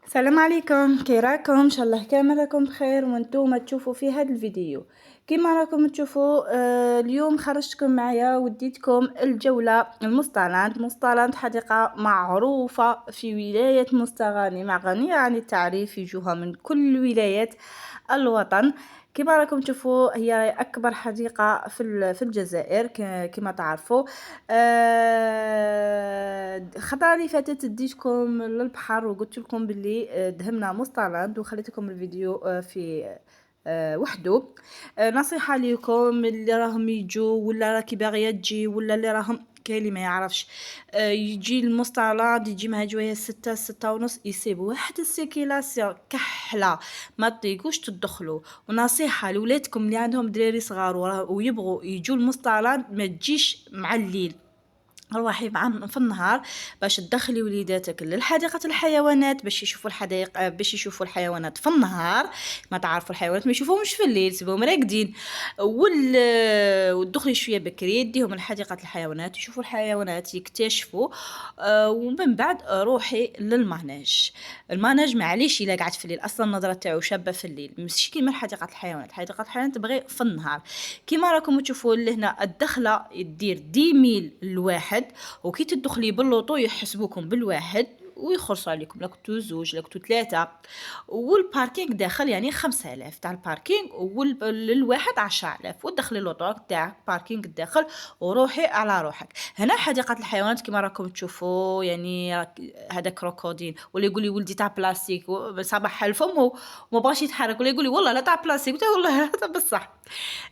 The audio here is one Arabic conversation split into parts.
السلام عليكم، كي راكم؟ ان شاء الله كامل راكم بخير وانتم تشوفوا في هذا الفيديو. كما راكم تشوفوا اليوم خرجتكم معايا وديتكم الجولة المستلاند. مستلاند حديقة معروفة في ولاية مستغاني، مع غنية عن التعريف، يجوها من كل ولايات الوطن. كما راكم تشوفوا هي اكبر حديقه في الجزائر كما تعرفوا. الخطره اللي فاتت ديتكم للبحر وقلت لكم باللي دهمنا مستعرض وخليت لكم الفيديو في وحده. نصيحه لكم اللي راهم يجوا ولا راكي باغيه تجي ولا اللي راهم كاين اللي ما يعرفش يجي المستعرض، يجي مع جوايه 6 ونص يسيب واحد السيكيلاسيون كحله ما تطيقوش تدخلوا. ونصيحه لولادكم اللي عندهم دراري صغار ويبغوا يجوا المستعرض ما تجيش مع الليل، روحي مع في النهار باش تدخلي وليداتك للحديقة الحيوانات باش يشوفوا الحدائق، باش يشوفوا الحيوانات في النهار. ما تعرفوا الحيوانات ما يشوفوهمش في الليل، سيبوهم راقدين. وتدخلي شويه بكري ديهم لحديقة الحيوانات يشوفوا الحيوانات يكتشفوا. ومن بعد روحي للماناج. الماناج معليش الا قعدت في الليل، اصلا النظره تاعو شابه في الليل، ماشي كيما حديقة الحيوانات. حديقة الحيوانات تبغي في النهار. كيما راكم تشوفوا لهنا الدخله يدير 10 ميل الواحد، وكي تدخلي باللوطو يحسبوكم بالواحد ويخلصوا عليكم لكتو زوج لكتو 3. والباركينغ داخل يعني 5000 تاع الباركينغ، والواحد 10000. ودخلي اللوطو تاعك باركينغ الداخل وروحي على روحك. هنا حديقة الحيوانات كما راكم تشوفوا يعني هذا كروكوديل، ولا يقول لي ولدي تاع بلاستيك صباح الفم وما بغاش يتحرك، ولا يقول لي والله لا تاع بلاستيك والله هذا بصح.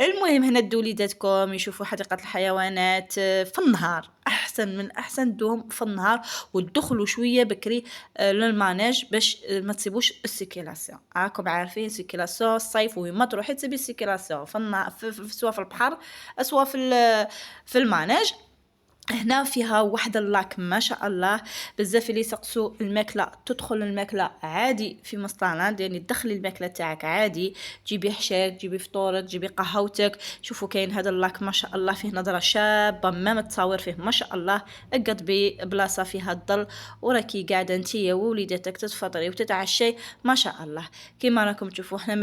المهم هنا دو وليداتكم يشوفوا حديقة الحيوانات في النهار، احسن من احسن دوهم في النهار. وتدخلوا شويه بكري للماناج باش ما تصيبوش السيكيلاسيون. راكم عارفين سيكيلاسيون الصيف وما تروحي تسيبي السيكيلاسيون سواء في البحر سواء في الماناج. هنا فيها واحد اللاك ما شاء الله. بزاف اللي يسقسوا الماكله، تدخل الماكله عادي في مستلاند، يعني تدخلي الماكله تاعك عادي، جيبي حشاك، جيبي فطورك، جيبي قهوتك. شوفوا كاين هذا اللاك ما شاء الله فيه نظره شابه، ما متصور فيه ما شاء الله. اقعد ببلاصه فيها الظل وراكي قاعده نتيا ووليداتك تتفطري وتتعشي ما شاء الله. كيما راكم تشوفوا احنا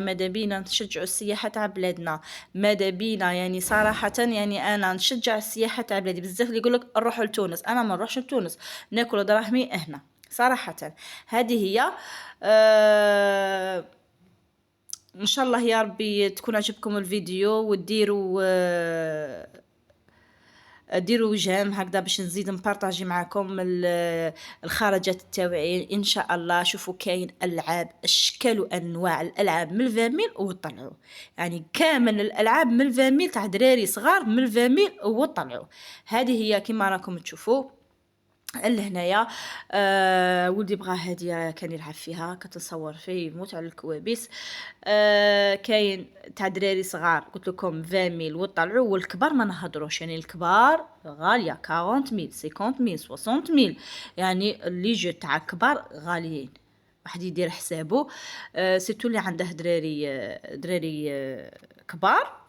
ماذا بينا نشجعوا السياحه تاع بلادنا. ماذا بينا يعني صراحه، يعني انا نشجع السياحه تاع بلادي. بزاف اللي يقولك نروحوا لتونس، انا ما نروحش لتونس، ناكل دراهمي هنا صراحه. هذه هي. ان شاء الله يا ربي تكون عجبكم الفيديو وديروا ديروا جيم هكذا باش نزيد نبارطاجي معكم الخرجات التوعية ان شاء الله. شوفوا كاين العاب اشكال وانواع الالعاب من الفاميل وطلعوا، يعني كامل الالعاب من الفاميل تاع دراري صغار من الفاميل وطلعوا. هذه هي كما راكم تشوفوا لهنايا. ولدي بغى هاديه كان يلعب فيها، كتصور فيه يموت على الكوابيس. كاين تاع دراري صغار قلت لكم 20 ميل وطلعوا، والكبار ما نهضروش، يعني الكبار غاليه 40 ميل 50 ميل 60 ميل، يعني اللي جو تاع كبار غاليين. واحد يدير حسابه. سيتو اللي عنده دراري كبار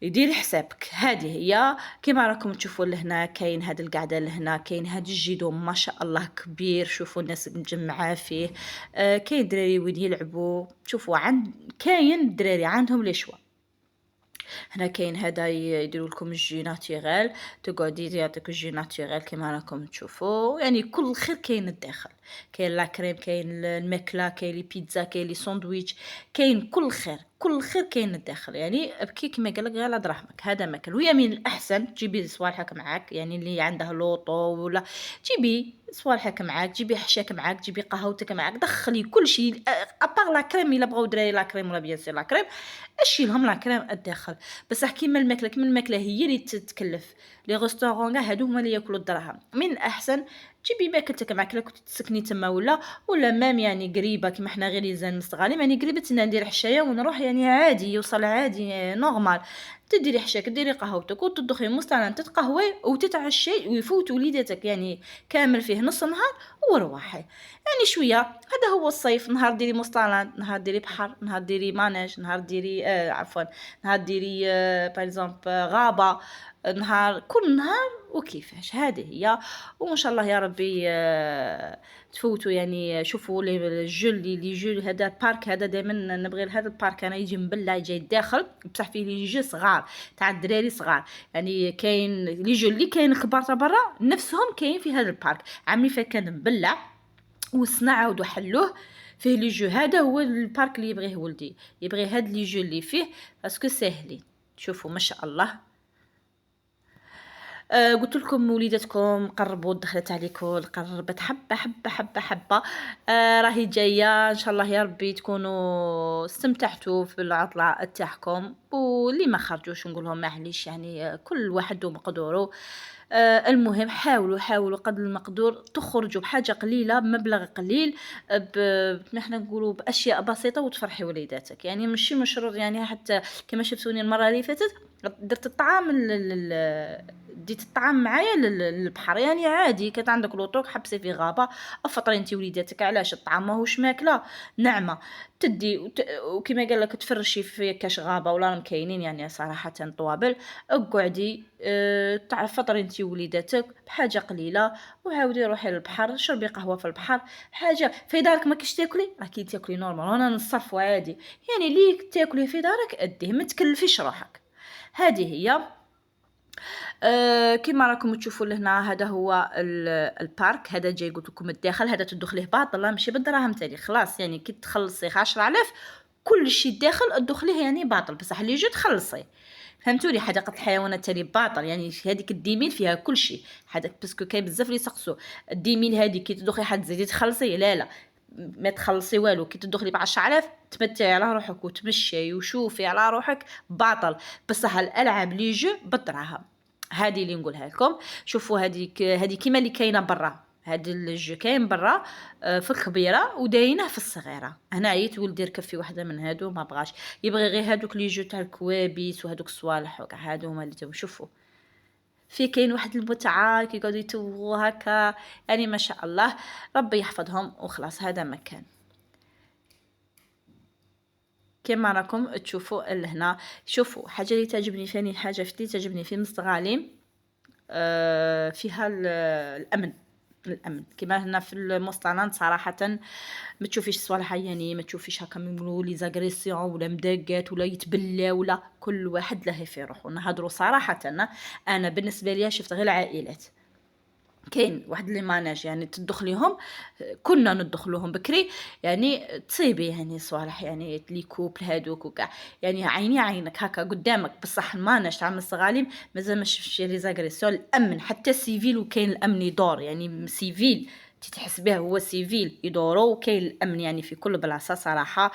يدير حسابك. هذه هي كما راكم تشوفوا لهنا. كاين هذا القعده لهنا، كاين هذا الجيدو ما شاء الله كبير، شوفوا الناس مجمعه فيه. كاين دراري وين يلعبوا، شوفوا كاين دراري عندهم لي شوا. هنا كاين هذا يديروا لكم الجي ناتوريل، تقعدي يعطيك الجي ناتوريل كما راكم تشوفوا، يعني كل خير كاين الداخل. كاين لا كريم، كاين الماكله، كاين لي بيتزا، كاين لي ساندويتش، كاين كل خير كل خير كاين الداخل. يعني بكي كما قالك غير على دراهمك. هذا ماكل، وهي من الاحسن تجيبي صوالحك معاك، يعني اللي عنده لوطو ولا جيبي صوالحك معاك، جيبي حشاك معاك، جيبي قهوتك معاك، دخلي كل شيء ابار لا كريم. الا بغاو دراري لا كريم ولا بيان سير لا كريم اشي لهم لا كريم الداخل. بصح كيما الماكله هي اللي تتكلف. لي ريستورون كاع هادو هما اللي ياكلوا الدراهم. من الاحسن تجيبي ماكلتك معاك، لا كنت تسكني تما ولا مام يعني قريبه كيما حنا غير يزان مستغالي، يعني قريبتنا ندير حشايه ونروح يعني عادي يوصل عادي نورمال. تديري حشاك، ديري قهوتك وتدخلي مستعان تتقهوي وتتعشي ويفوت وليداتك يعني كامل فيه نص نهار وروحي. يعني شويه هذا هو الصيف. نهار ديري مستعان، نهار ديري بحر، نهار ديري ماناج، نهار ديري عفوا نهار ديري باغ اكزومبل غابه، نهار كل نهار وكيفاش. هذه هي. وان شاء الله يا ربي تفوتوا يعني. شوفوا الجو اللي جو هذا البارك هذا دائما نبغي هذا البارك انا يجي مبلع جاي الداخل بصح فيه لي جو صغار تاع الدراري صغار. يعني كاين لي جو اللي كاين كبار تاع برا نفسهم كاين في هذا البارك. عامي فكان مبلع وصنع عاودوا حلوه فيه لي جو. هذا هو البارك اللي يبغيه ولدي، يبغي هاد لي جو اللي فيه باسكو ساهلين. شوفوا ما شاء الله. قلت لكم وليداتكم قربوا الدخله تاع ليكول قربت حبه حبه حبه حبه. راهي جايه ان شاء الله يا ربي تكونوا استمتعتوا في العطله تاعكم، واللي ما خرجوش نقول لهم معليش يعني كل واحد ومقدوره. المهم حاولوا قدر المقدور تخرجوا بحاجه قليله بمبلغ قليل، نحن نقولوا باشياء بسيطه وتفرحي وليداتك. يعني ماشي مشروط يعني حتى كما شفتوني المره اللي فاتت درت الطعام ديت الطعام معايا للبحر. يعني عادي كانت عندك لوطوك حبسي في غابه افطري انت وليداتك. علاش الطعام ماهوش ماكله ناعمه تدي وكما قال لك تفرشي في كاش غابه ولا راهم كاينين يعني صراحه طوابل. اقعدي تعرف فطري انت وليداتك بحاجه قليله وعاودي روحي للبحر شربي قهوه في البحر. حاجه في دارك ما كيش تاكلي راكي تاكلي نورمال وانا نصرفوا عادي. يعني ليك تاكلي في دارك اديه ما تكلفيش روحك. هذه هي. كما راكم تشوفوا لهنا هذا هو البارك. هذا جاي قلت لكم الداخل هذا تدخليه باطل ماشي بالدراهم تاعي خلاص. يعني كي تخلصي 10,000 كل شيء داخل تدخليه يعني باطل بصح اللي يجي تخلصي. فهمتوني؟ حديقه الحيوانات تاني باطل يعني هذيك الديميل فيها كل شيء. هذاك باسكو كاين بزاف اللي يسقسوا الديميل هذه كي تدخلي حد تزيدي تخلصي. لا ما تخلصي والو. كي تدخلي ب10,000 تمتعي على روحك وتمشي وشوفي على روحك باطل. بصح الالعاب لي جو بالدراهم. هذه اللي نقولها لكم. شوفوا هذه كيما اللي كاينه برا. هذا الجو كاين برا في الكبيره وداينه في الصغيره. هنا عييت ولدي يركب في واحده من هادو ما بغاش يبغي غير هادوك لي جو تاع الكوابيس وهادوك الصوالح وكاع هادو هما اللي تبغوا. شوفوا في كاين واحد المتعه كيقعدوا يتوهوا هكا يعني ما شاء الله ربي يحفظهم وخلاص. هذا مكان كما راكم تشوفوا لهنا. شوفوا حاجه اللي تعجبني ثاني حاجه اللي تعجبني في مستغالين فيها الامن كما هنا في المستعمرات صراحه ما تشوفيش صوالح عيانين ما تشوفيش هكا يقولوا لي زاغريسيون ولا مداقات ولا يتبلا ولا كل واحد له في روحه. نهضروا صراحه انا بالنسبه لي شفت غير العائلات كاين واحد لي ماناج يعني تدخليهم كنا ندخلوهم بكري يعني تصيبي يعني صوالح يعني لي كوبل هادوك وكاع يعني عيني عينك هكا قدامك. بصح الماناج تاع الصغاليم مازال ما شفتش لي زاغريسيون. الامن حتى سيفيل وكاين الامن يدور يعني سيفيل تحس به هو سيفيل يدوروا وكاين الامن يعني في كل بلاصه صراحه.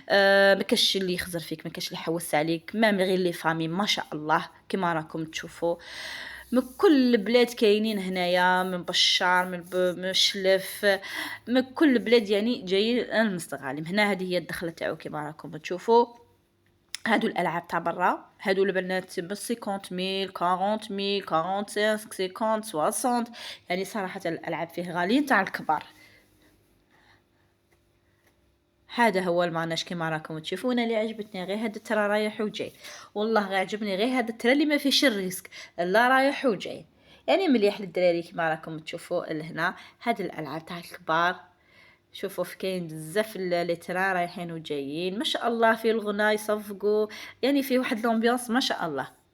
ما كاش اللي يخزر فيك ما كاش اللي يحوس عليك ما غير لي فامي ما شاء الله كما راكم تشوفوا. من كل البلاد كاينين هنايا من بشار من شلف من كل بلاد يعني جايين المستغالم هنا. هذه هي الدخله تاعو كما راكم تشوفوا. هادو الالعاب تاع برا هادو البنات ب 50,000 40,000 45 50 60 يعني صراحه الالعاب فيه غاليين تاع الكبار. هذا هو المعناش كما راكم تشوفون. اللي عجبتني غير هذا ترى رايح وجاي والله غير عجبني غير هذا ترى اللي ما فيش الريسك لا رايح وجاي يعني مليح للدراري كما راكم تشوفوا لهنا. هاد الالعاب تاع الكبار شوفوا في كاين بزاف اللي ترى رايحين وجايين ما شاء الله. في الغنى يصفقوا يعني في واحد الامبيانس ما شاء الله.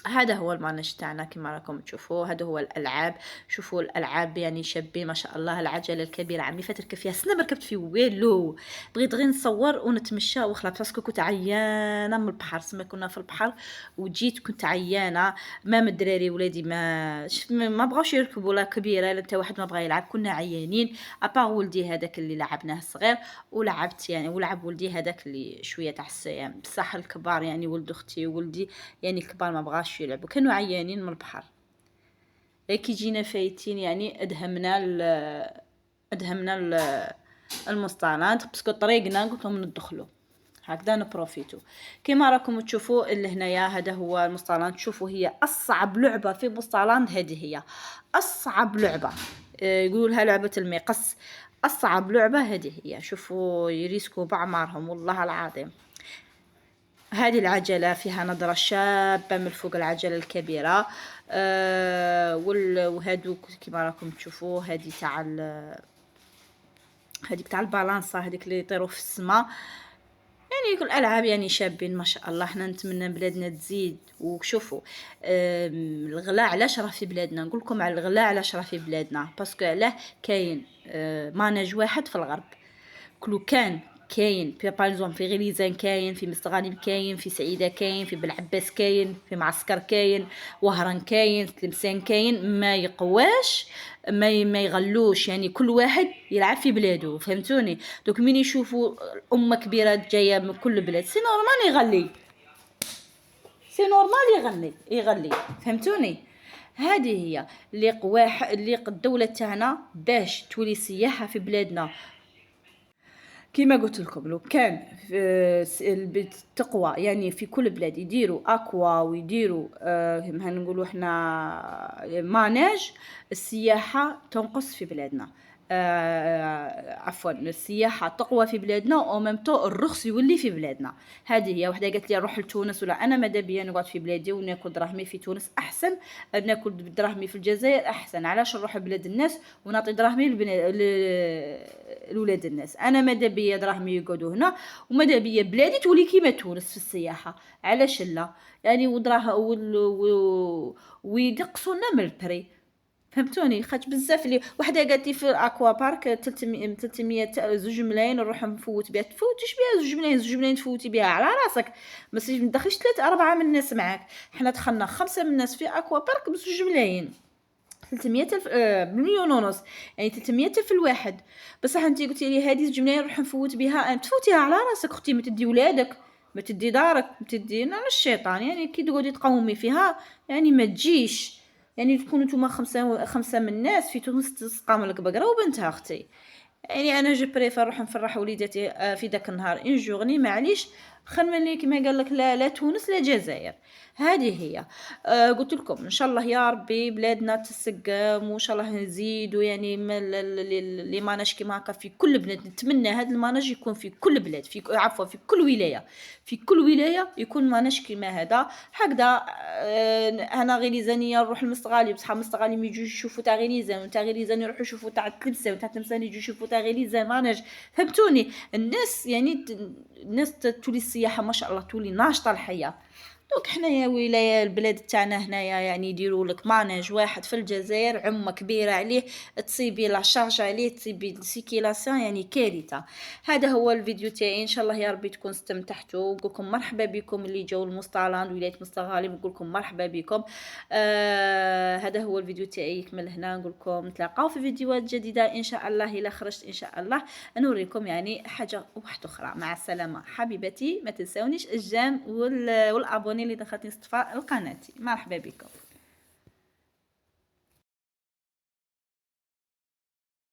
هذا هو المانج تاعنا كما راكم تشوفوا. هذا هو الالعاب. شوفوا الالعاب يعني شابين ما شاء الله. العجله الكبيره عمي فتركب فيها سنه ما ركبت في والو بغيت غير نصور ونتمشى وخلاص باسكو كنت عيانه من البحر سما كنا في البحر وجيت كنت عيانه. ما الدراري ولادي ما بغاوش يركبوا لا كبيره لا حتى واحد ما بغى يلعب كنا عيانين ابا ولدي هذاك اللي لعبناه صغير ولعبت يعني ولعب ولدي هذاك اللي شويه تاع الصيام. بصح الكبار يعني ولد اختي وولدي يعني الكبار ما بغاش يلعبوا كانوا عيانين من البحر. كي جينا فايتين يعني ادهمنا المسطرات باسكو طريقنا قلت لهم ندخلوا هكذا نبروفيتو. كما راكم تشوفوا اللي هنايا هذا هو المسطرات. تشوفوا هي اصعب لعبه في مسطرات. هذه هي اصعب لعبه يقولوا لها لعبه المقص. اصعب لعبه هذه هي. شوفوا يريسكوا باعمارهم والله العظيم. هذه العجلة فيها نظرة شابة من فوق العجلة الكبيرة. وهادوك كما راكم تشوفوا هذيك تاع البالانسا، هذيك اللي يطيروا في السماء. يعني كل الالعاب يعني شابين ما شاء الله. احنا نتمنى بلادنا تزيد. وشوفوا الغلاء علاش راه في بلادنا، نقول لكم على الغلاء علاش راه في بلادنا، باسكو علاه كاين ماناج واحد في الغرب. كلو كاين في باريزون في غليزان، كاين في مستغانم، كاين في سعيده، كاين في بلعباس، كاين في معسكر، كاين وهران، كاين تلمسان، كاين ما يقواش ما يغلوش. يعني كل واحد يلعب في بلاده، فهمتوني؟ دوك مين يشوفوا امه كبيره جايه من كل بلاد، سي نورمال يغلي، سي نورمال يغلي، فهمتوني؟ هذه هي اللي الدوله تاعنا باش تولي سياحه في بلادنا. كما قلت لكم لو كان التقوى يعني في كل بلاد يديروا اكوا ويديروا هنقولوا احنا ماناج، السياحه تنقص في بلادنا. عفوا السياحه تقوى في بلادنا، او ميمتو الرخص يولي في بلادنا. هذه هي. وحده قالت لي نروح لتونس، ولا انا ماذا بيا نقعد في بلادي وناكل دراهمي في تونس احسن، ناكل دراهمي في الجزائر احسن. علاش نروح لبلاد الناس ونعطي دراهمي لولاد الناس؟ انا ماذا بيا دراهمي يقعدوا هنا، وماذا بيا بلادي تولي كيما تونس في السياحه. علاش لا؟ يعني ودراها ويدقصوا لنا من البري، فهمتوني؟ خاطر بزاف اللي وحده قالت لي في الاكوا بارك 300 2 ملايين نروح نفوت بها. تفوتيش بها 2 ملايين تفوتي بها على راسك، ما تدخلش 3 4 من الناس معاك. حنا دخلنا 5 من الناس في اكوا بارك ب2 ملايين، 300 الف مليون ونص، يعني 300 الف الواحد. بصح انت قلتي لي هذه 2 ملايين نروح نفوت بها، تفوتيها على راسك اختي. ما تدي ولادك، ما تدي دارك، ما تدي على الشيطان. يعني كي تقعدي تقومي فيها يعني ما تجيش. يعني تكونوا نتوما خمسة من الناس في تونس تسقام لك بقرة وبنتها اختي. يعني انا جو بريفير نروح نفرح وليداتي في داك النهار ان جورني، معليش، خير من اللي كما قال لك لا تونس لا جزائر. هذه هي. قلت لكم ان شاء الله يا ربي بلادنا تسقم، وان شاء الله نزيدوا يعني لي ماناج كيما هكا في كل بلاد. نتمنى هذا الماناج يكون في كل بلاد، في عفوا في كل ولايه، في كل ولايه يكون ماناج كيما هذا هكذا. انا غليزانيه نروح لمستغالي، بصح مستغالي يجوا يشوفوا تاع غليزان، وتاع غليزان يروحوا يشوفوا تاع تلمسان، وتاع تلمسان يجوا يشوفوا تاع غليزان ماناج، فهمتوني؟ الناس يعني الناس تولي السياحه ما شاء الله تولي ناشطه الحياه. دوك حنايا ولايه البلاد تاعنا هنايا يعني يديروا لك ماناج واحد في الجزائر، عمه كبيره عليه، تصيبي لا شارج عليه، تصيبي السيكيلاسيون، يعني كارثه. هذا هو الفيديو تاعي، ان شاء الله يا ربي تكون استمتعتوا. نقولكم مرحبا بكم اللي جاوا لمستالاند ولايه مستغالي، نقولكم مرحبا بكم. هذا هو الفيديو تاعي يكمل هنا. نقولكم نتلاقاو في فيديوهات جديده ان شاء الله. الا خرجت ان شاء الله نوريكم يعني حاجه واحده اخرى. مع السلامه حبيبتي، ما تنسونيش الجيم والابوني اللي دخلتني صفاء لقناتي. مرحبا بكم.